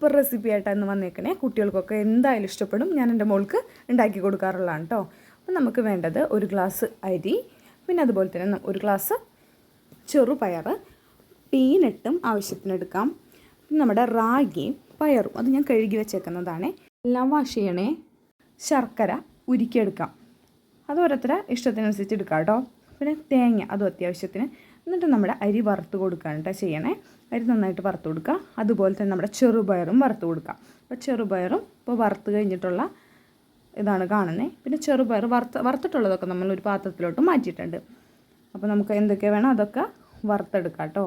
Super recipe ആയിട്ടാണ് വന്നേക്കണേ. കുട്ടികൾക്കൊക്കെ എന്തായാലും ഇഷ്ടപ്പെടും. ഞാൻ എൻ്റെ മോൾക്ക് ഉണ്ടാക്കി കൊടുക്കാറുള്ളതാണ് കേട്ടോ. അപ്പോൾ നമുക്ക് വേണ്ടത് 1 ഗ്ലാസ് അരി, പിന്നെ അതുപോലെ തന്നെ 1 ഗ്ലാസ് ചെറുപയർ, പീനട്ടും ആവശ്യത്തിന് എടുക്കാം. പിന്നെ നമ്മുടെ റാഗിയും പയറും അത് ഞാൻ കഴുകി വെച്ചേക്കുന്നതാണ്. എല്ലാം വാഷ് ചെയ്യണേ. ശർക്കര ഉരുക്കിയെടുക്കാം, അത് ഓരോരുത്തരുടെ ഇഷ്ടത്തിനനുസരിച്ച് എടുക്കാം കേട്ടോ. പിന്നെ തേങ്ങ അതും അത്യാവശ്യത്തിന്. എന്നിട്ട് നമ്മുടെ അരി വറുത്ത് കൊടുക്കാനായിട്ട് ചെയ്യണേ. അരി നന്നായിട്ട് വറുത്ത് കൊടുക്കുക. അതുപോലെ തന്നെ നമ്മുടെ ചെറുപയറും വറുത്ത് കൊടുക്കുക. അപ്പോൾ ചെറുപയറും ഇപ്പോൾ വറുത്ത് കഴിഞ്ഞിട്ടുള്ള ഇതാണ് കാണുന്നത്. പിന്നെ ചെറുപയർ വറുത്തിട്ടുള്ളതൊക്കെ നമ്മൾ ഒരു പാത്രത്തിലോട്ട് മാറ്റിയിട്ടുണ്ട്. അപ്പോൾ നമുക്ക് എന്തൊക്കെ വേണം അതൊക്കെ വറുത്തെടുക്കാം കേട്ടോ.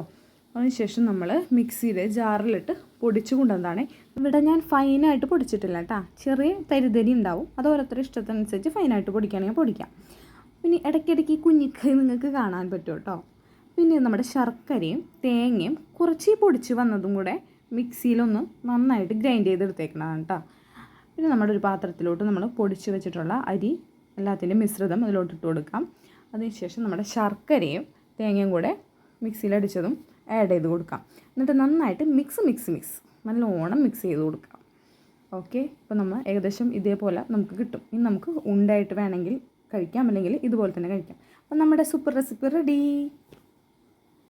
അതിനുശേഷം നമ്മൾ മിക്സിയിൽ ജാറിലിട്ട് പൊടിച്ചു കൊണ്ടുവന്നതാണ്. ഇവിടെ ഞാൻ ഫൈനായിട്ട് പൊടിച്ചിട്ടില്ല കേട്ടോ. ചെറിയ തരിതരി ഉണ്ടാവും. അത് ഓരോരുത്തരുടെ ഇഷ്ടത്തിനനുസരിച്ച് ഫൈനായിട്ട് പൊടിക്കുകയാണെങ്കിൽ പൊടിക്കാം. പിന്നെ ഇടയ്ക്കിടയ്ക്ക് കുഞ്ഞിക്കൈ നിങ്ങൾക്ക് കാണാൻ പറ്റും കേട്ടോ. പിന്നെ നമ്മുടെ ശർക്കരയും തേങ്ങയും കുറച്ച് പൊടിച്ച് വന്നതും കൂടെ മിക്സിയിലൊന്ന് നന്നായിട്ട് ഗ്രൈൻഡ് ചെയ്തെടുത്തേക്കണതാണ് കേട്ടോ. പിന്നെ നമ്മുടെ ഒരു പാത്രത്തിലോട്ട് നമ്മൾ പൊടിച്ച് വെച്ചിട്ടുള്ള അരി എല്ലാത്തിൻ്റെയും മിശ്രിതം അതിലോട്ട് ഇട്ട് കൊടുക്കാം. അതിനുശേഷം നമ്മുടെ ശർക്കരയും തേങ്ങയും കൂടെ മിക്സിയിലടിച്ചതും ആഡ് ചെയ്ത് കൊടുക്കാം. എന്നിട്ട് നന്നായിട്ട് മിക്സ് നല്ലോണം മിക്സ് ചെയ്ത് കൊടുക്കാം. ഓക്കെ, ഇപ്പോൾ നമ്മൾ ഏകദേശം ഇതേപോലെ നമുക്ക് കിട്ടും. ഇനി നമുക്ക് ഉണ്ടായിട്ട് വേണമെങ്കിൽ കഴിക്കാം, അല്ലെങ്കിൽ ഇതുപോലെ തന്നെ കഴിക്കാം. അപ്പോൾ നമ്മുടെ സൂപ്പർ റെസിപ്പി റെഡി.